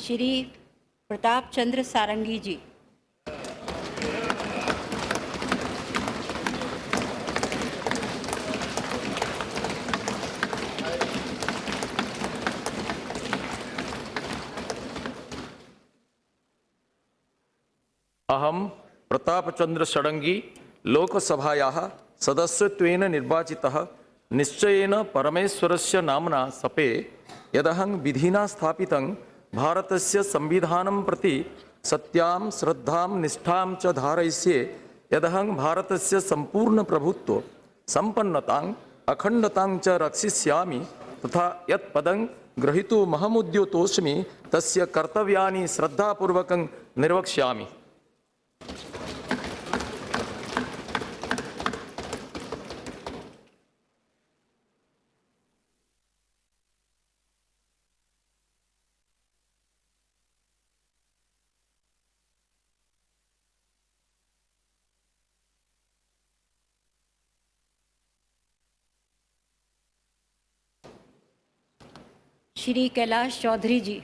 श्री प्रताप चंद्र सारंगी जी। अहम प्रतापचंद्र षडंगी लोकसभायाः सदस्यत्वेन निर्वाचितः निश्चयेन परमेश्वरस्य नाम्ना सपे यदहं विधिना स्थापितं भारतस्य संविधानं प्रति सत्यां श्रद्धां निष्ठां च धारयिष्ये यदहं भारतस्य संपूर्ण प्रभुत्व संपन्नतां अखंडतां च रक्षिष्यामि तथा यत् पदं ग्रहीतुमहमुद्युतोऽस्मि तस्य कर्तव्यानि श्रद्धापूर्वकं निर्वक्ष्यामि। श्री कैलाश चौधरी जी।